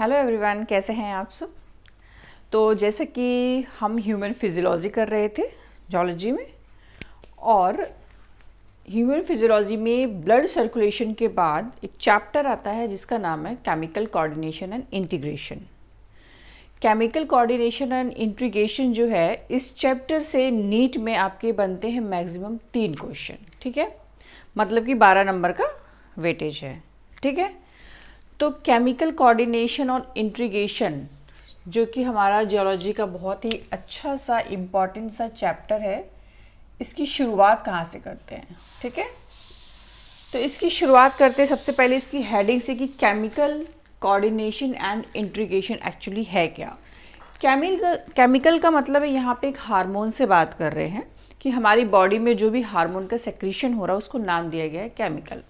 Hello everyone, कैसे हैं आप सब। तो जैसे कि हम ह्यूमन फिजियोलॉजी कर रहे थे जूलॉजी में, और ह्यूमन फिजियोलॉजी में ब्लड सर्कुलेशन के बाद एक चैप्टर आता है जिसका नाम है chemical coordination and integration. Chemical coordination and integration जो है, इस चैप्टर से नीट में आपके बनते हैं मैक्सिमम 3 क्वेश्चन। ठीक है, मतलब कि 12 नंबर का वेटेज है। ठीक है, तो केमिकल कोऑर्डिनेशन और इंटीग्रेशन जो कि हमारा जियोलॉजी का बहुत ही अच्छा सा इम्पॉर्टेंट सा चैप्टर है, इसकी शुरुआत कहाँ से करते हैं। ठीक है, तो इसकी शुरुआत करते हैं सबसे पहले इसकी हेडिंग से कि chemical coordination and integration actually है क्या। केमिकल का मतलब है, यहाँ पे एक हार्मोन से बात कर रहे हैं कि हमारी बॉडी में जो भी हार्मोन का सेक्रीशन हो रहा है उसको नाम दिया गया है केमिकल।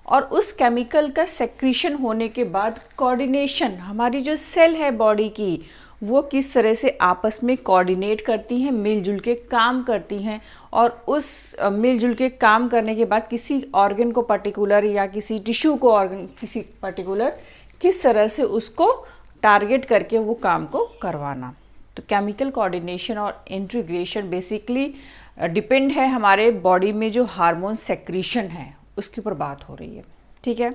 और उस केमिकल का सेक्रीशन होने के बाद कोऑर्डिनेशन, हमारी जो सेल है बॉडी की, वो किस तरह से आपस में कोऑर्डिनेट करती हैं, मिलजुल के काम करती हैं, और उस मिलजुल के काम करने के बाद किसी ऑर्गन को पर्टिकुलर या किसी टिश्यू को ऑर्गन किसी पर्टिकुलर किस तरह से उसको टारगेट करके वो काम को करवाना। तो केमिकल कोऑर्डिनेशन और इंटीग्रेशन बेसिकली डिपेंड है हमारे बॉडी में जो हार्मोन सेक्रीशन है उसके ऊपर बात हो रही है। ठीक है,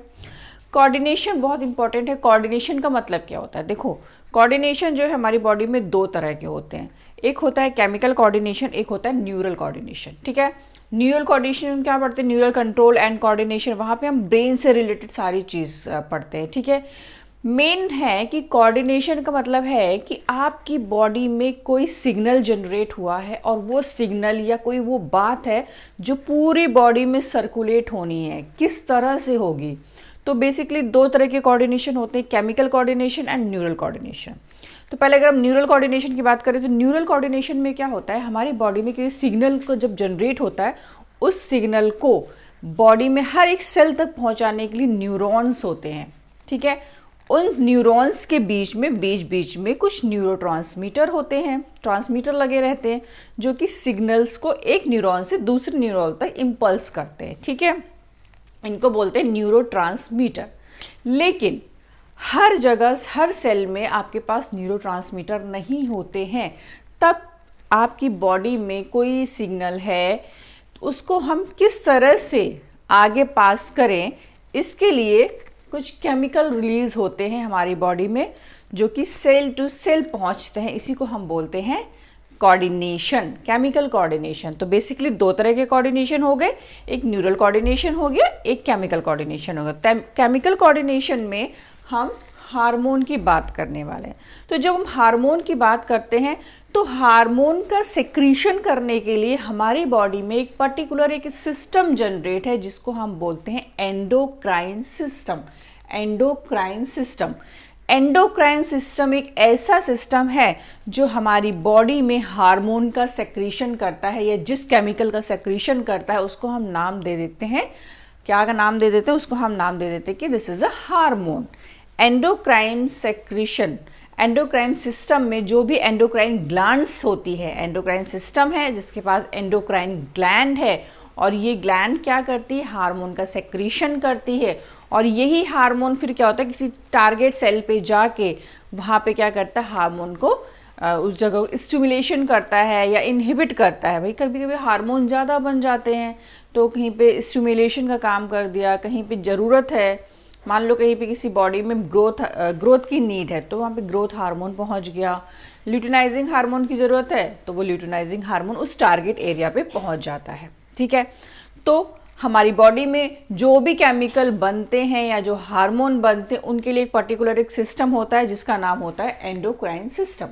कोऑर्डिनेशन बहुत इंपॉर्टेंट है। कोऑर्डिनेशन का मतलब क्या होता है? देखो, कोऑर्डिनेशन जो है हमारी बॉडी में 2 तरह के होते हैं। एक होता है केमिकल कोऑर्डिनेशन, एक होता है न्यूरल कोऑर्डिनेशन। ठीक है, न्यूरल कोऑर्डिनेशन क्या पढ़ते हैं? Neural control and coordination. वहाँ पे हम ब्रेन से रिलेटेड सारी चीज़ पढ़ते हैं। ठीक है, मेन है कि कोऑर्डिनेशन का मतलब है कि आपकी बॉडी में कोई सिग्नल जनरेट हुआ है और वो सिग्नल या कोई वो बात है जो पूरी बॉडी में सर्कुलेट होनी है, किस तरह से होगी। तो बेसिकली 2 तरह के कोऑर्डिनेशन होते हैं, chemical coordination and neural coordination. तो पहले अगर हम न्यूरल कोऑर्डिनेशन की बात करें तो न्यूरल कोऑर्डिनेशन में क्या होता है, हमारी बॉडी में किसी सिग्नल को जब जनरेट होता है, उस सिग्नल को बॉडी में हर एक सेल तक पहुंचाने के लिए न्यूरॉन्स होते हैं। ठीक है, उन न्यूरॉन्स के बीच में कुछ न्यूरोट्रांसमीटर होते हैं, ट्रांसमीटर लगे रहते हैं जो कि सिग्नल्स को एक न्यूरॉन से दूसरे न्यूरॉन तक इम्पल्स करते हैं। ठीक है, इनको बोलते हैं न्यूरोट्रांसमीटर। लेकिन हर जगह हर सेल में आपके पास न्यूरोट्रांसमीटर नहीं होते हैं। तब आपकी बॉडी में कोई सिग्नल है, उसको हम किस तरह से आगे पास करें, इसके लिए कुछ केमिकल रिलीज होते हैं हमारी बॉडी में जो कि सेल टू सेल पहुंचते हैं। इसी को हम बोलते हैं कोऑर्डिनेशन, केमिकल कोऑर्डिनेशन। तो बेसिकली 2 तरह के कोऑर्डिनेशन हो गए, एक न्यूरल कोऑर्डिनेशन हो गया, एक केमिकल कोऑर्डिनेशन हो गया। केमिकल कोऑर्डिनेशन में हम हार्मोन की बात करने वाले हैं। तो जब हम हार्मोन की बात करते हैं तो हार्मोन का सेक्रीशन करने के लिए हमारी बॉडी में एक पर्टिकुलर एक सिस्टम जनरेट है जिसको हम बोलते हैं endocrine system. Endocrine system, endocrine system एक ऐसा सिस्टम है जो हमारी बॉडी में हार्मोन का सेक्रीशन करता है, या जिस केमिकल का सेक्रीशन करता है उसको हम नाम दे देते हैं, क्या का नाम दे देते हैं, उसको हम नाम दे देते हैं कि this is a hormone. Endocrine secretion, endocrine system में जो भी एंडोक्राइन ग्लैंड्स होती है, एंडोक्राइन सिस्टम है जिसके पास एंडोक्राइन ग्लैंड है, और ये ग्लैंड क्या करती है, हार्मोन का सेक्रीशन करती है। और यही हार्मोन फिर क्या होता है, किसी टारगेट सेल पे जाके वहाँ पे क्या करता है, हार्मोन को उस जगह स्टिमुलेशन करता है या इनहिबिट करता है। भाई कभी कभी हार्मोन ज़्यादा बन जाते हैं तो कहीं पे स्टिमुलेशन का काम कर दिया, कहीं पे ज़रूरत है, मान लो कहीं पे किसी बॉडी में ग्रोथ की नीड है तो वहाँ पे ग्रोथ हार्मोन पहुँच गया। ल्यूटिनाइजिंग हार्मोन की ज़रूरत है तो वो ल्यूटिनाइजिंग हार्मोन उस टारगेट एरिया पे पहुँच जाता है। ठीक है, तो हमारी बॉडी में जो भी केमिकल बनते हैं या जो हार्मोन बनते हैं उनके लिए एक पर्टिकुलर एक सिस्टम होता है जिसका नाम होता है एंडोक्राइन सिस्टम।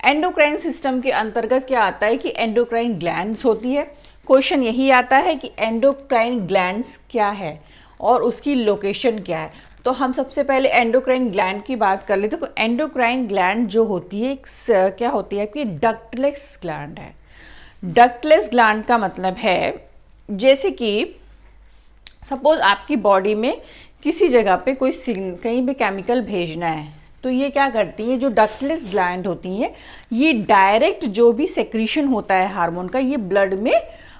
एंडोक्राइन सिस्टम के अंतर्गत क्या आता है कि एंडोक्राइन ग्लैंड्स होती है। क्वेश्चन यही आता है कि एंडोक्राइन ग्लैंड्स क्या है और उसकी लोकेशन क्या है। तो हम सबसे पहले एंडोक्राइन ग्लैंड की बात कर लेते हैं। तो एंडोक्राइन ग्लैंड जो होती है क्या होती है कि डक्टलेस ग्लैंड है। डक्टलेस ग्लैंड का मतलब है जैसे कि सपोज आपकी बॉडी में किसी जगह पे कोई कहीं पे केमिकल भेजना है तो ये क्या करती हैं, जो डक्टलेस ग्लैंड होती हैं ये डायरेक्ट जो भी सेक्रीशन होता है हार्मोन का ये ब्लड में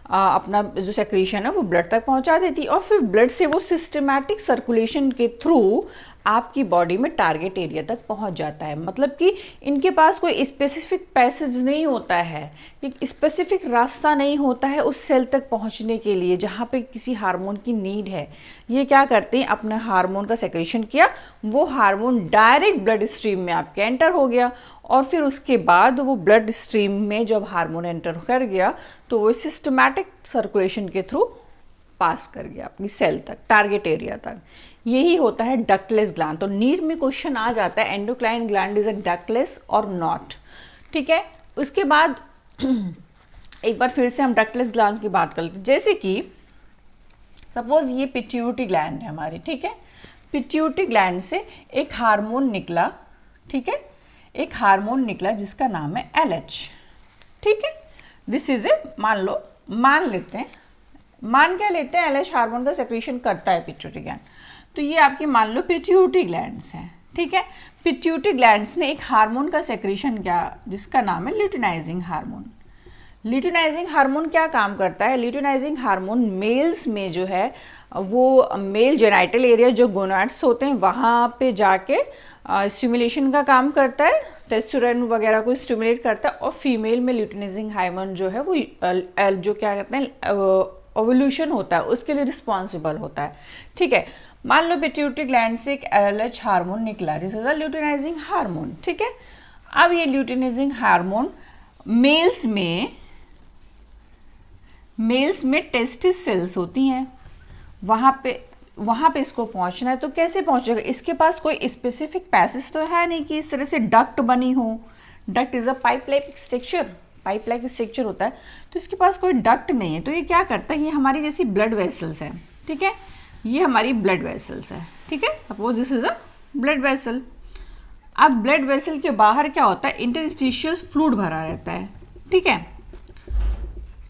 अपना जो सेक्रीशन है वो ब्लड तक पहुंचा देती है, और फिर ब्लड से वो सिस्टमैटिक सर्कुलेशन के थ्रू आपकी बॉडी में टारगेट एरिया तक पहुंच जाता है। मतलब कि इनके पास कोई स्पेसिफिक पैसेज नहीं होता है, एक स्पेसिफिक रास्ता नहीं होता है उस सेल तक पहुंचने के लिए जहां पे किसी हार्मोन की नीड है। ये क्या करते हैं, अपने हार्मोन का सेक्रेशन किया, वो हार्मोन डायरेक्ट ब्लड स्ट्रीम में आपके एंटर हो गया, और फिर उसके बाद वो ब्लड स्ट्रीम में जब हार्मोन एंटर कर गया तो वो सिस्टमैटिक सर्कुलेशन के थ्रू पास कर गया अपनी सेल तक, टारगेट एरिया तक। यही होता है डक्टलेस ग्लैंड। तो नीट में क्वेश्चन आ जाता है endocrine gland is a ductless और नॉट, ठीक है। उसके बाद एक बार फिर से हम डक्टलेस ग्लैंड की बात करते हैं। जैसे कि सपोज ये पिट्यूटरी ग्लैंड है हमारी, ठीक है। पिट्यूटरी ग्लैंड से एक हार्मोन निकला, ठीक है, एक हार्मोन निकला जिसका नाम है LH, ठीक है। दिस इज ए, मान लेते हैं, मान क्या लेते हैं, LH हार्मोन का सेक्रेशन करता है पिट्यूटरी ग्लैंड। तो ये आपकी मान लो पिट्यूटरी ग्लैंड्स हैं, ठीक है। पिट्यूटरी ग्लैंड्स ने एक हार्मोन का सेक्रेशन किया जिसका नाम है ल्यूटिनाइजिंग हार्मोन। ल्यूटिनाइजिंग हार्मोन क्या काम करता है, ल्यूटिनाइजिंग हार्मोन मेल्स में जो है वो मेल जेनाइटल एरिया जो गोनाड्स होते हैं वहाँ पे जाके स्टिमुलेशन का काम करता है, टेस्टोस्टेरोन वगैरह को स्टिमुलेट करता है, और फीमेल में ल्यूटिनाइजिंग हार्मोन जो है वो जो क्या कहते हैं ओवल्यूशन होता है उसके लिए रिस्पॉन्सिबल होता है, ठीक है। मान लो पिट्यूटरी ग्लैंड से एक LH हार्मोन निकला, this is a luteinizing hormone, ठीक है। अब ये ल्यूटिनाइजिंग हार्मोन मेल्स में टेस्टिस सेल्स होती हैं, वहाँ पे इसको पहुँचना है। तो कैसे पहुँचेगा, इसके पास कोई स्पेसिफिक पैसेज तो है नहीं कि इस तरह से डक्ट बनी हो। Duct is a pipe like structure होता है, तो इसके पास कोई डक्ट नहीं है। तो ये क्या करता है, ये हमारी जैसी ब्लड वेसल्स है, ठीक है, ये हमारी ब्लड वेसल्स है, ठीक है। Suppose this is a blood vessel. अब ब्लड वेसल के बाहर क्या होता है, इंटरस्टिशियल फ्लूइड भरा रहता है, ठीक है,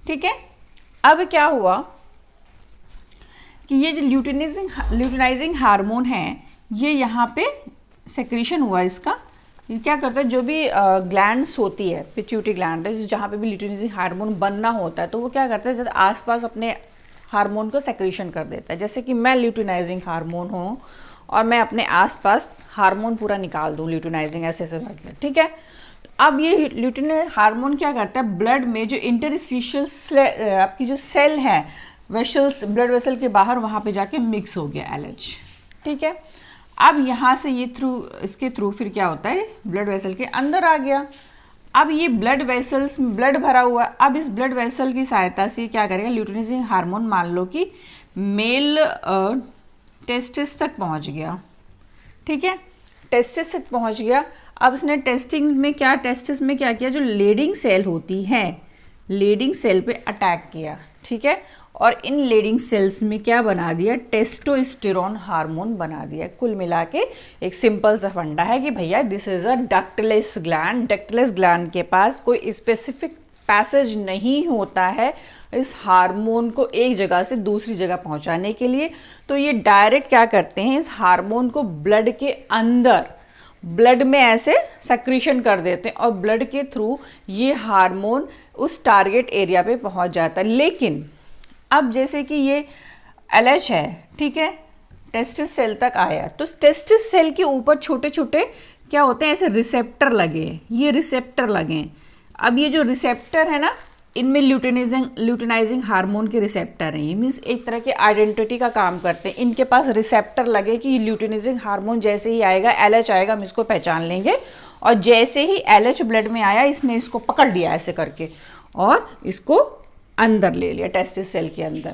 ठीक है। अब क्या हुआ कि ये जो ल्यूटिनाइजिंग हार्मोन है ये यहाँ पे सेक्रेशन हुआ इसका। ये क्या करता है, जो भी ग्लैंड्स होती है, पिट्यूटरी ग्लैंड है जहाँ पे भी ल्यूटिनाइजिंग हार्मोन बनना होता है, तो वो क्या करता है जब आसपास अपने हार्मोन को सेक्रेशन कर देता है। जैसे कि मैं ल्यूटिनाइजिंग हार्मोन हूँ और मैं अपने आसपास हार्मोन पूरा निकाल दूँ ल्यूटिनाइजिंग ऐसे ठीक है। अब ये ल्यूटिनाइजिंग हार्मोन क्या करता है, ब्लड में जो इंटरस्टिशियल आपकी जो सेल है वेसल्स, ब्लड वेसल के बाहर वहाँ पे जाके मिक्स हो गया LH, ठीक है। अब यहाँ से ये इसके थ्रू फिर क्या होता है, ब्लड वेसल के अंदर आ गया। अब ये ब्लड वेसल्स में ब्लड भरा हुआ है, अब इस ब्लड वेसल की सहायता से क्या करेगा, ल्यूटिनाइजिंग हार्मोन मान लो कि मेल टेस्टिस तक पहुँच गया, ठीक है, टेस्टिस तक पहुँच गया। अब उसने टेस्टिस में क्या किया, जो लीडिंग सेल होती है, लीडिंग सेल पे अटैक किया, ठीक है, और इन लीडिंग सेल्स में क्या बना दिया, टेस्टोस्टेरोन हार्मोन बना दिया। कुल मिला के एक सिंपल सा फंडा है कि भैया this is a ductless gland. Ductless gland के पास कोई स्पेसिफिक पैसेज नहीं होता है इस हार्मोन को एक जगह से दूसरी जगह पहुंचाने के लिए। तो ये डायरेक्ट क्या करते हैं, इस हार्मोन को ब्लड के अंदर, ब्लड में ऐसे सेक्रीशन कर देते हैं और ब्लड के थ्रू ये हार्मोन उस टारगेट एरिया पे पहुंच जाता है। लेकिन अब जैसे कि ये LH है, ठीक है, टेस्टिस सेल तक आया, तो टेस्टिस सेल के ऊपर छोटे छोटे क्या होते हैं, ऐसे रिसेप्टर लगे, ये रिसेप्टर लगे। अब ये जो रिसेप्टर है ना, इनमें ल्यूटिनाइजिंग हार्मोन के रिसेप्टर हैं। ये मीन्स एक तरह के आइडेंटिटी का काम करते हैं। इनके पास रिसेप्टर लगे कि ल्यूटिनाइजिंग हार्मोन जैसे ही आएगा, LH आएगा, हम इसको पहचान लेंगे, और जैसे ही LH ब्लड में आया इसने इसको पकड़ लिया ऐसे करके और इसको अंदर ले लिया टेस्टिस सेल के अंदर।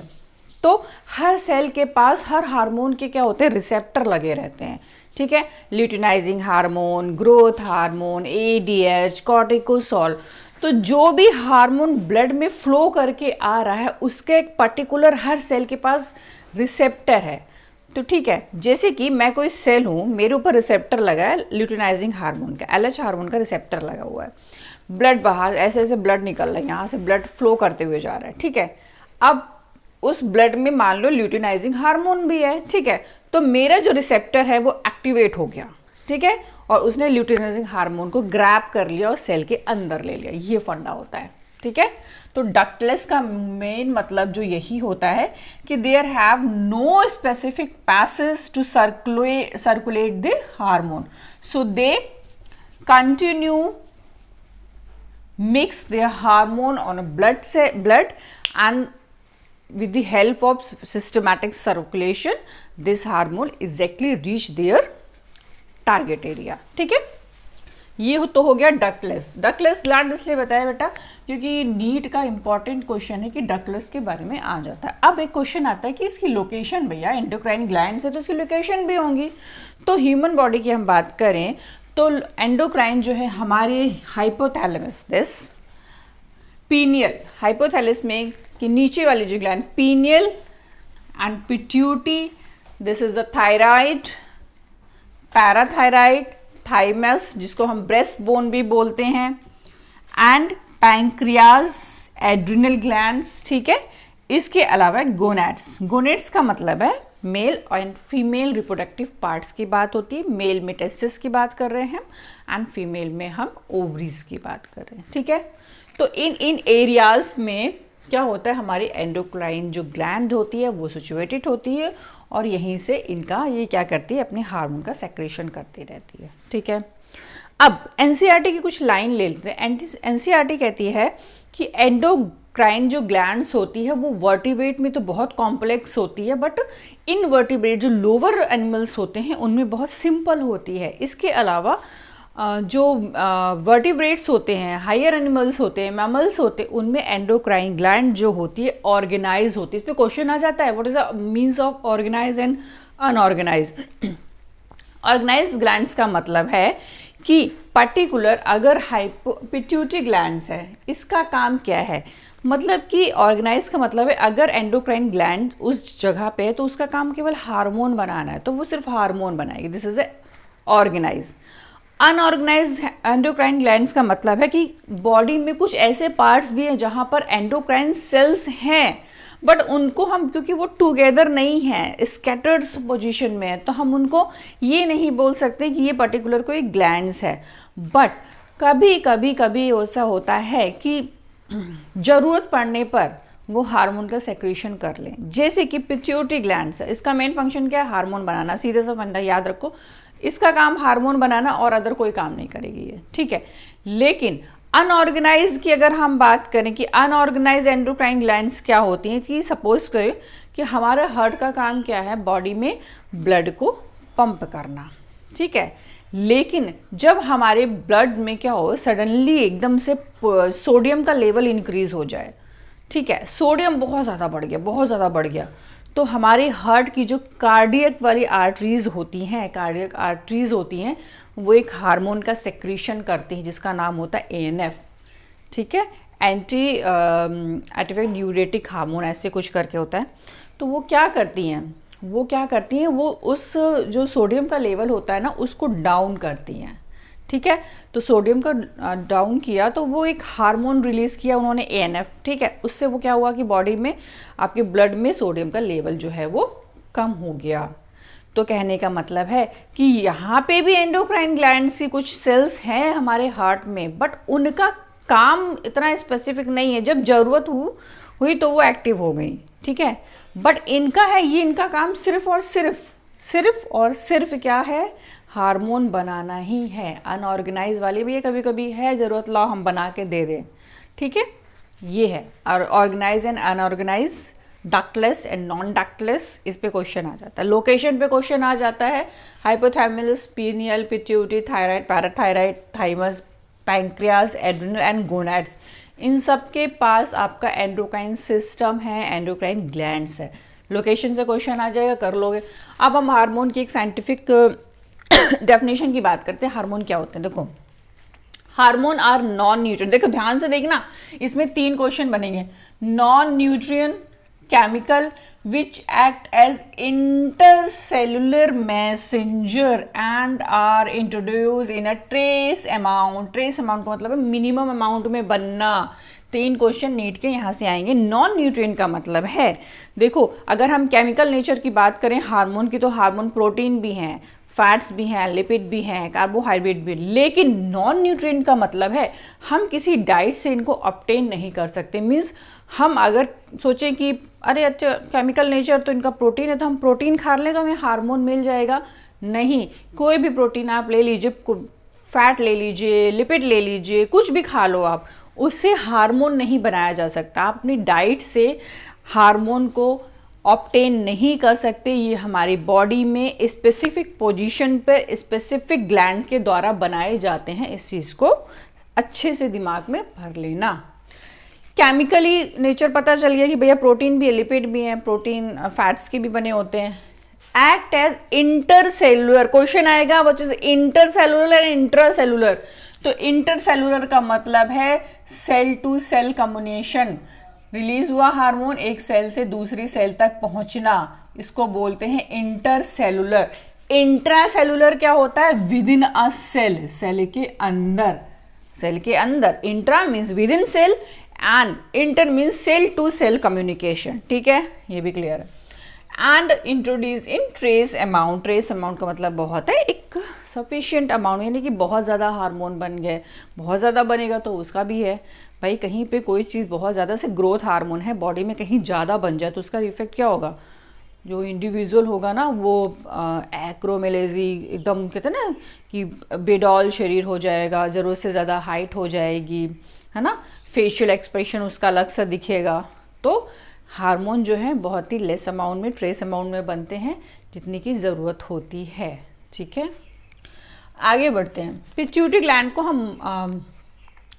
तो हर सेल के पास हर हार्मोन के क्या होते हैं, रिसेप्टर लगे रहते हैं, ठीक है। Luteinizing hormone, growth hormone, ADH, कॉर्टिकोसोल, तो जो भी हार्मोन ब्लड में फ्लो करके आ रहा है उसके एक पर्टिकुलर हर सेल के पास रिसेप्टर है। तो ठीक है, जैसे कि मैं कोई सेल हूँ, मेरे ऊपर रिसेप्टर लगा है ल्यूटिनाइजिंग हार्मोन का, LH हार्मोन का रिसेप्टर लगा हुआ है, ब्लड बाहर ऐसे ऐसे ब्लड निकल रहा है, यहाँ से ब्लड फ्लो करते हुए जा रहा है, ठीक है। अब उस ब्लड में मान लो ल्यूटिनाइजिंग हार्मोन भी है, ठीक है, तो मेरा जो रिसेप्टर है वो एक्टिवेट हो गया, ठीक है, और उसने ल्यूटिनाइजिंग हार्मोन को ग्रैब कर लिया और सेल के अंदर ले लिया। ये फंडा होता है, ठीक है। तो डक्टलेस का मेन मतलब जो यही होता है कि there have no specific passage to circulate the hormone, so they continue mix their hormone on a blood and with the help of systematic circulation this hormone exactly reach their target area। ठीक है, ये तो हो गया ductless. Ductless gland इसलिए बताया बेटा क्योंकि नीट का इंपॉर्टेंट क्वेश्चन है कि डक्टलेस के बारे में आ जाता है। अब एक क्वेश्चन आता है कि इसकी लोकेशन, भैया एंडोक्राइन ग्लैंड से तो इसकी लोकेशन भी होंगी। तो ह्यूमन बॉडी की हम बात करें तो एंडोक्राइन जो है हमारे हाइपोथैलेमस, दिस पीनियल, हाइपोथैलेमस में कि नीचे वाली जो gland pineal and pituitary, this is the thyroid, parathyroid, thymus जिसको हम ब्रेस्ट बोन भी बोलते हैं, एंड पैंक्रियाज, एड्रिनल ग्लैंड्स। ठीक है, इसके अलावा गोनैड्स। गोनैड्स का मतलब है male and female reproductive parts की बात होती है। मेल में टेस्टिस की बात कर रहे हैं हम एंड फीमेल में हम ओवरीज की बात कर रहे हैं। ठीक है, तो इन एरियाज में क्या होता है, हमारी एंडोक्राइन जो ग्लैंड होती है वो सिचुएटेड होती है और यहीं से इनका ये क्या करती है, अपने हार्मोन का सेक्रेशन करती रहती है। ठीक है, अब एनसीईआरटी की कुछ लाइन ले लेते हैं। एनसीईआरटी कहती है कि एंडोक्राइन जो ग्लैंड्स होती है वो वर्टिब्रेट में तो बहुत कॉम्प्लेक्स होती है, बट इनवर्टिब्रेट जो लोअर एनिमल्स होते हैं उनमें बहुत सिंपल होती है। इसके अलावा जो वर्टिब्रेट्स होते हैं, हायर एनिमल्स होते हैं, मैमल्स होते हैं, उनमें एंडोक्राइन ग्लैंड जो होती है ऑर्गेनाइज होती है। इस पर क्वेश्चन आ जाता है, what is the means of organise and unorganise. Organise glands का मतलब है कि पर्टिकुलर अगर पिट्यूटरी ग्लैंड्स है, इसका काम क्या है, मतलब कि ऑर्गेनाइज का मतलब है अगर एंडोक्राइन ग्लैंड उस जगह पे है तो उसका काम केवल हार्मोन बनाना है, तो वो सिर्फ हार्मोन बनाएगी, this is a organise. Unorganise endocrine glands का मतलब है कि बॉडी में कुछ ऐसे पार्ट्स भी हैं जहाँ पर एंडोक्राइन सेल्स हैं, बट उनको हम, क्योंकि वो टुगेदर नहीं है, स्कैटर्ड पोजीशन में है, तो हम उनको ये नहीं बोल सकते कि ये पर्टिकुलर कोई ग्लैंड्स है। बट कभी कभी कभी ऐसा होता है कि ज़रूरत पड़ने पर वो हार्मोन का सेक्रेशन कर लें, जैसे कि पिट्यूटरी ग्लैंड्स है, इसका मेन फंक्शन क्या है, हार्मोन बनाना। सीधे सा फंडा याद रखो, इसका काम हार्मोन बनाना और अदर कोई काम नहीं करेगी ये। ठीक है, लेकिन अनऑर्गेनाइज की अगर हम बात करें कि अनऑर्गेनाइज एंडोक्राइन ग्लैंड्स क्या होती हैं, कि सपोज करें कि हमारा हार्ट का काम क्या है, बॉडी में ब्लड को पंप करना। ठीक है, लेकिन जब हमारे ब्लड में क्या हो, सडनली एकदम से सोडियम का लेवल इंक्रीज हो जाए, ठीक है, सोडियम बहुत ज़्यादा बढ़ गया, बहुत ज़्यादा बढ़ गया, तो हमारे हार्ट की जो कार्डियक वाली आर्टरीज होती हैं, कार्डियक आर्टरीज होती हैं, वो एक हार्मोन का सेक्रीशन करती हैं जिसका नाम होता है एएनएफ। ठीक है, एंटी एटिफिक न्यूरेटिक हार्मोन ऐसे कुछ करके होता है। तो वो क्या करती हैं, वो उस जो सोडियम का लेवल होता है ना, उसको डाउन करती हैं। ठीक है, तो सोडियम का डाउन किया तो वो एक हार्मोन रिलीज किया उन्होंने, एएनएफ। ठीक है, उससे वो क्या हुआ कि बॉडी में, आपके ब्लड में सोडियम का लेवल जो है वो कम हो गया। तो कहने का मतलब है कि यहाँ पे भी एंडोक्राइन ग्लैंड्स की कुछ सेल्स हैं हमारे हार्ट में, बट उनका काम इतना स्पेसिफिक नहीं है, जब जरूरत हुई तो वो एक्टिव हो गई। ठीक है, बट इनका है, ये इनका काम सिर्फ और सिर्फ क्या है, हार्मोन बनाना ही है। अनऑर्गेनाइज वाले भी ये कभी कभी है ज़रूरत, लाओ हम बना के दे दें। ठीक है, ये है। और organise and unorganise, ductless and non ductless, इस पे क्वेश्चन आ जाता है। लोकेशन पे क्वेश्चन आ जाता है, hypothalamus, pineal, pituitary, thyroid, parathyroid, thymus, pancreas, adrenal and gonads, इन सब के पास आपका एंडोक्राइन सिस्टम है, एंडोक्राइन ग्लैंड्स है। लोकेशन से क्वेश्चन आ जाएगा, कर लोगे। अब हम हार्मोन की एक साइंटिफिक डेफिनेशन की बात करते हैं। हार्मोन क्या होते हैं, देखो, हार्मोन आर नॉन न्यूट्रिएंट। देखो ध्यान से देखना, इसमें 3 क्वेश्चन बनेंगे। Non nutrient chemical which act as intercellular messenger and are introduce in a trace amount. Trace amount का मतलब है मिनिमम अमाउंट में बनना। 3 क्वेश्चन नीट के यहाँ से आएंगे। नॉन न्यूट्रिएंट का मतलब है, देखो अगर हम केमिकल नेचर की बात करें हार्मोन की, तो हार्मोन प्रोटीन भी हैं, फैट्स भी हैं, लिपिड भी हैं, कार्बोहाइड्रेट भी, लेकिन नॉन न्यूट्रिएंट का मतलब है हम किसी डाइट से इनको ऑब्टेन नहीं कर सकते। मीन्स हम अगर सोचें कि अरे अच्छा केमिकल नेचर तो इनका प्रोटीन है तो हम प्रोटीन खा लें तो हमें हार्मोन मिल जाएगा, नहीं। कोई भी प्रोटीन आप ले लीजिए, फैट ले लीजिए, लिपिड ले लीजिए, कुछ भी खा लो आप, उससे हार्मोन नहीं बनाया जा सकता। आप अपनी डाइट से हार्मोन को ऑब्टेन नहीं कर सकते। ये हमारी बॉडी में स्पेसिफिक पोजीशन पर स्पेसिफिक ग्लैंड के द्वारा बनाए जाते हैं। इस चीज़ को अच्छे से दिमाग में भर लेना। केमिकली नेचर पता चल गया कि भैया प्रोटीन भी है, लिपिड भी है, प्रोटीन फैट्स के भी बने होते हैं। एक्ट एज इंटरसेलुलर, क्वेश्चन आएगा what is intercellular and intracellular. तो इंटरसेलुलर का मतलब है cell to cell communication, release हुआ हार्मोन एक सेल से दूसरी सेल तक पहुंचना, इसको बोलते हैं इंटरसेलुलर। इंट्रासेलुलर क्या होता है? Within a cell, cell के अंदर, सेल के अंदर। Intra means within cell and inter means cell to cell communication, ठीक है, ये भी क्लियर है। And introduce in trace amount, trace amount का मतलब बहुत है, एक सफिशिएंट अमाउंट, यानी कि बहुत ज़्यादा हार्मोन बन गए, बहुत ज़्यादा बनेगा तो उसका भी है भाई। कहीं पे कोई चीज़ बहुत ज़्यादा से ग्रोथ हार्मोन है बॉडी में कहीं ज़्यादा बन जाए तो उसका इफेक्ट क्या होगा? जो इंडिविजुअल होगा ना वो एक्रोमेलेजी, एकदम कहते हैं ना कि बेडॉल शरीर हो जाएगा, ज़रूरत से ज़्यादा हाइट हो जाएगी, है ना, फेशियल एक्सप्रेशन उसका अलग सा दिखेगा। तो हार्मोन जो है बहुत ही लेस अमाउंट में, ट्रेस अमाउंट में बनते हैं जितनी की ज़रूरत होती है, ठीक है। आगे बढ़ते हैं। पिट्यूटरी ग्लैंड को हम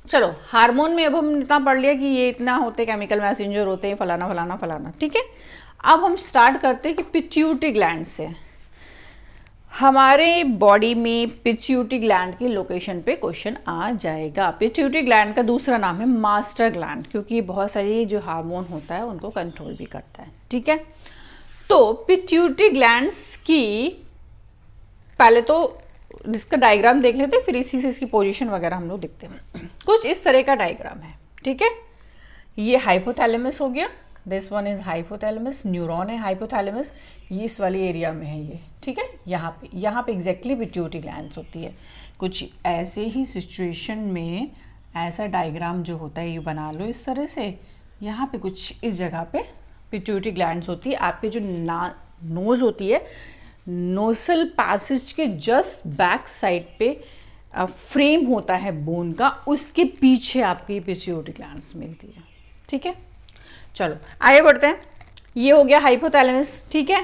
चलो हार्मोन में अब हम इतना पढ़ लिया कि ये इतना होते, केमिकल मैसेंजर होते हैं, फलाना फलाना फलाना, ठीक है। अब हम स्टार्ट करते हैं कि पिट्यूटरी ग्लैंड से। हमारे बॉडी में पिट्यूटरी ग्लैंड की लोकेशन पे क्वेश्चन आ जाएगा। पिट्यूटरी ग्लैंड का दूसरा नाम है मास्टर ग्लैंड, क्योंकि बहुत सारी जो हार्मोन होता है उनको कंट्रोल भी करता है, ठीक है। तो पिट्यूटरी ग्लैंड्स की पहले तो इसका डायग्राम देख लेते हैं, फिर इसी से इसकी पोजीशन वगैरह हम लोग देखते हैं। कुछ इस तरह का डायग्राम है, ठीक है। ये हाइपोथैलेमस हो गया, this one is hypothalamus, neuron है हाइपोथैलेमस, ये इस वाली एरिया में है ये, ठीक है। यहाँ पे एग्जैक्टली पिट्यूटरी ग्लैंड्स होती है। कुछ ऐसे ही सिचुएशन में ऐसा डायग्राम जो होता है ये बना लो इस तरह से। यहाँ पे कुछ इस जगह पे पिट्यूटरी ग्लैंड्स होती है। आपके जो नोज होती है, नोसल पैसेज के जस्ट बैक साइड पे फ्रेम होता है बोन का, उसके पीछे आपकी पिट्यूटरी ग्लैंड्स मिलती है, ठीक है। चलो आगे बढ़ते हैं। ये हो गया हाइपोथैलेमस, ठीक है।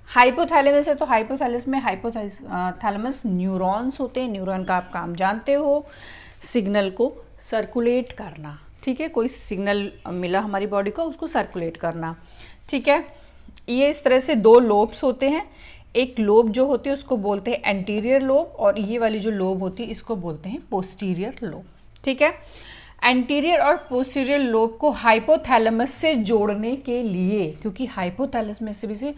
हाइपोथैलेमस है तो हाइपोथैलेमस में हाइपोथैलेमस न्यूरॉन्स होते हैं। न्यूरॉन का आप काम जानते हो, सिग्नल को सर्कुलेट करना, ठीक है। कोई सिग्नल मिला हमारी बॉडी को, उसको सर्कुलेट करना, ठीक है। ये इस तरह से दो लोब्स होते हैं। एक लोब जो होती है उसको बोलते हैं एंटीरियर लोब, और ये वाली जो लोब होती है इसको बोलते हैं पोस्टीरियर लोब, ठीक है। एंटीरियर और पोस्टीरियर लोब को हाइपोथैलेमस से जोड़ने के लिए, क्योंकि हाइपोथैलेमस से भी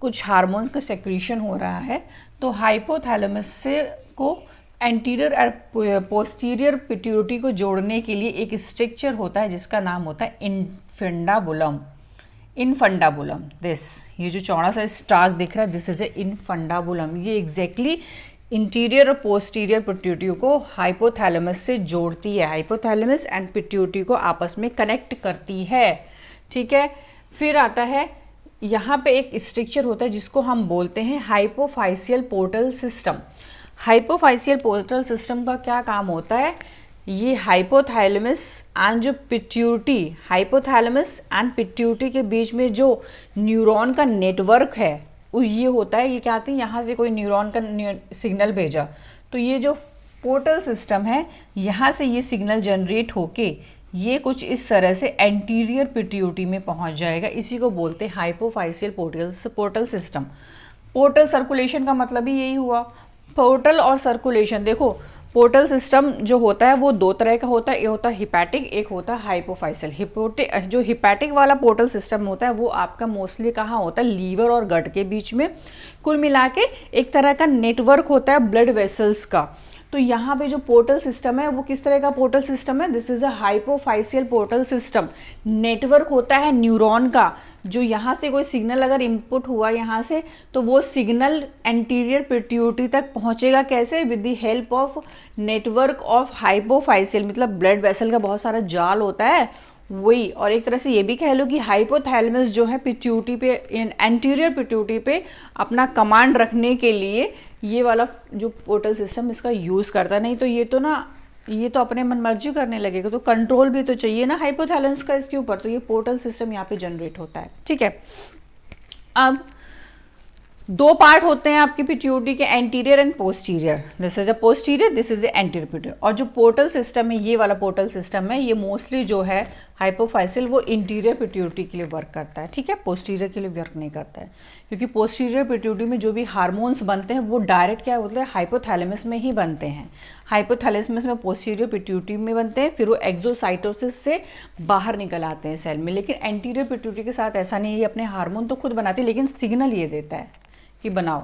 कुछ हार्मोन्स का सेक्रीशन हो रहा है, तो हाइपोथैलेमस से को एंटीरियर और पोस्टीरियर पिट्यूटरी को जोड़ने के लिए एक स्ट्रक्चर होता है जिसका नाम होता है इनफंडाबुलम। इनफंडाबुलम, दिस, ये जो चौड़ा सा स्टार्क दिख रहा है, दिस इज ए इनफंडाबुलम। ये एग्जैक्टली इंटीरियर और पोस्टीरियर पिट्यूटरी को हाइपोथैलेमस से जोड़ती है। हाइपोथैलेमस एंड पिट्यूटरी को आपस में कनेक्ट करती है, ठीक है। फिर आता है यहाँ पे एक स्ट्रक्चर होता है जिसको हम बोलते हैं हाइपोफाइसियल पोर्टल सिस्टम। हाइपोफाइसियल पोर्टल सिस्टम का क्या काम होता है? ये हाइपोथैलेमस एंड जो पिट्यूटरी, हाइपोथैलेमस एंड पिट्यूटरी के बीच में जो न्यूरॉन का नेटवर्क है ये होता है। ये क्या आती है, यहाँ से कोई न्यूरॉन का सिग्नल भेजा तो ये जो पोर्टल सिस्टम है यहाँ से ये सिग्नल जनरेट होके ये कुछ इस तरह से एंटीरियर पिट्यूटरी में पहुँच जाएगा। इसी को बोलते हैं हाइपोफाइसियल पोर्टल सिस्टम। पोर्टल सर्कुलेशन का मतलब ही यही हुआ, पोर्टल और सर्कुलेशन। देखो पोर्टल सिस्टम जो होता है वो दो तरह का होता है, एक होता है हिपैटिक, एक होता है हाइपोफाइसियल। जो हिपैटिक वाला पोर्टल सिस्टम होता है वो आपका मोस्टली कहाँ होता है, लीवर और गट के बीच में। कुल मिला के एक तरह का नेटवर्क होता है ब्लड वेसल्स का। तो यहाँ पे जो पोर्टल सिस्टम है वो किस तरह का पोर्टल सिस्टम है? This is a hypophyseal portal system. Network होता है न्यूरॉन का, जो यहाँ से कोई सिग्नल अगर इनपुट हुआ यहाँ से, तो वो सिग्नल एंटीरियर पिट्यूटरी तक पहुँचेगा कैसे? With the help of network of hypophyseal, मतलब ब्लड वेसल का बहुत सारा जाल होता है वही। और एक तरह से ये भी कह लो कि हाइपोथैलेमस जो है पिट्यूटरी पे, एंटीरियर पिट्यूटरी पे अपना कमांड रखने के लिए ये वाला जो पोर्टल सिस्टम इसका यूज़ करता है। नहीं तो ये तो अपने मन मर्जी करने लगेगा, तो कंट्रोल भी तो चाहिए ना हाइपोथैलेमस का इसके ऊपर। तो ये पोर्टल सिस्टम यहाँ पे जनरेट होता है, ठीक है। अब दो पार्ट होते हैं आपकी पिट्यूटरी के, anterior and posterior. This is a posterior, this is anterior pituitary. और जो पोर्टल सिस्टम है, ये वाला पोर्टल सिस्टम है, ये मोस्टली जो है हाइपोफाइसियल वो इंटीरियर पिट्यूटरी के लिए वर्क करता है, ठीक है, पोस्टीरियर के लिए वर्क नहीं करता है। क्योंकि पोस्टीरियर पिट्यूटरी में जो भी हार्मोन्स बनते हैं वो डायरेक्ट क्या होता है, हाइपोथैलेमस में ही बनते हैं। हाइपोथैलेमस में पोस्टीरियर पिट्यूटरी में बनते हैं, फिर वो एक्सोसाइटोसिस से बाहर निकल आते हैं सेल में। लेकिन एंटीरियर पिट्यूटरी के साथ ऐसा नहीं है, ये अपने हार्मोन तो खुद बनाती है लेकिन सिग्नल ये देता है कि बनाओ,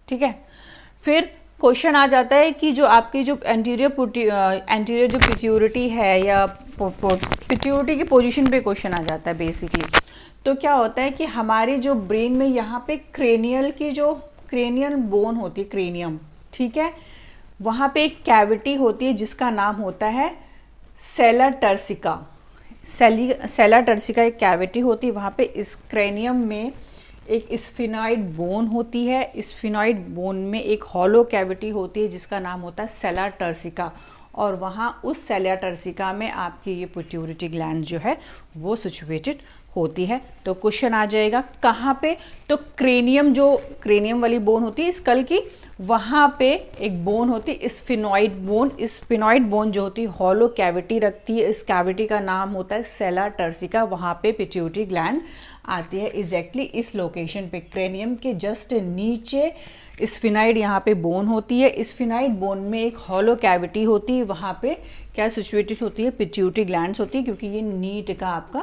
ठीक है। फिर क्वेश्चन आ जाता है कि जो आपकी जो एंटीरियर जो पिट्यूटरी है या पिट्यूटरी की पोजीशन पे क्वेश्चन आ जाता है बेसिकली। तो क्या होता है कि हमारे जो ब्रेन में यहाँ पे क्रेनियल की जो क्रेनियल बोन होती है, क्रेनियम, ठीक है, वहाँ पे एक कैविटी होती है जिसका नाम होता है सेला टर्सिका। सेला टर्सिका एक कैविटी होती है, वहाँ पे इस क्रेनियम में एक स्फिनॉइड बोन होती है। स्फिनॉइड बोन में एक हॉलो कैविटी होती है जिसका नाम होता है सेला टर्सिका। और वहाँ उस सेला टर्सिका में आपकी ये पिट्यूटरी ग्लैंड जो है वो सिचुएटेड होती है। तो क्वेश्चन आ जाएगा कहाँ पे? तो क्रेनियम, जो क्रेनियम वाली बोन होती है स्कल की, वहाँ पे एक बोन होती है स्फिनॉइड बोन। स्फिनॉइड बोन जो होती है हॉलो कैविटी रखती है, इस कैविटी का नाम होता है सेला टर्सिका। वहाँ पे पिट्यूटरी ग्लैंड आती है एग्जैक्टली इस लोकेशन पे, क्रेनियम के जस्ट नीचे स्फिनाइड यहाँ पे बोन होती है। स्फिनाइड बोन में एक हॉलो कैविटी होती है, वहाँ पे क्या सिचुएटेड होती है, पिट्यूटरी ग्लैंड्स होती है। क्योंकि ये नीट का आपका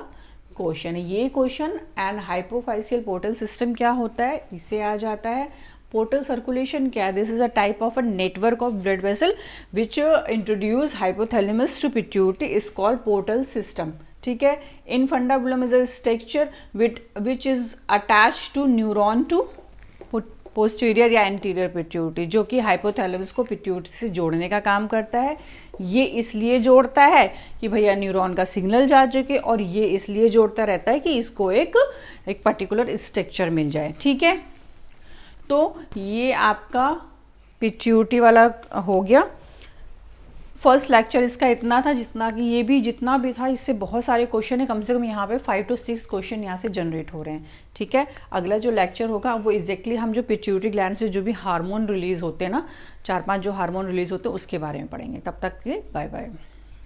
क्वेश्चन है ये क्वेश्चन। एंड हाइपोफाइसियल पोर्टल सिस्टम क्या होता है, इससे आ जाता है। पोर्टल सर्कुलेशन क्या है? This is a type of a network of blood vessel which introduce hypothalamus to pituitary is called portal system, ठीक है। Infundibulum is a structure which is attach to neuron to posterior या anterior pituitary, जो कि hypothalamus को pituitary से जोड़ने का काम करता है। ये इसलिए जोड़ता है कि भैया न्यूरॉन का सिग्नल जा सके, और ये इसलिए जोड़ता रहता है कि इसको एक पर्टिकुलर स्ट्रक्चर मिल जाए, ठीक है। तो ये आपका पिट्यूटरी वाला हो गया। फर्स्ट लेक्चर इसका इतना था, जितना भी था इससे बहुत सारे क्वेश्चन है, कम से कम यहाँ पे 5 to 6 क्वेश्चन यहाँ से जनरेट हो रहे हैं, ठीक है। अगला जो लेक्चर होगा वो एग्जैक्टली हम जो पिट्यूटरी ग्लैंड से जो भी हार्मोन रिलीज होते हैं ना, 4-5 जो हार्मोन रिलीज होते हैं उसके बारे में पढ़ेंगे। तब तक के लिए बाय बाय।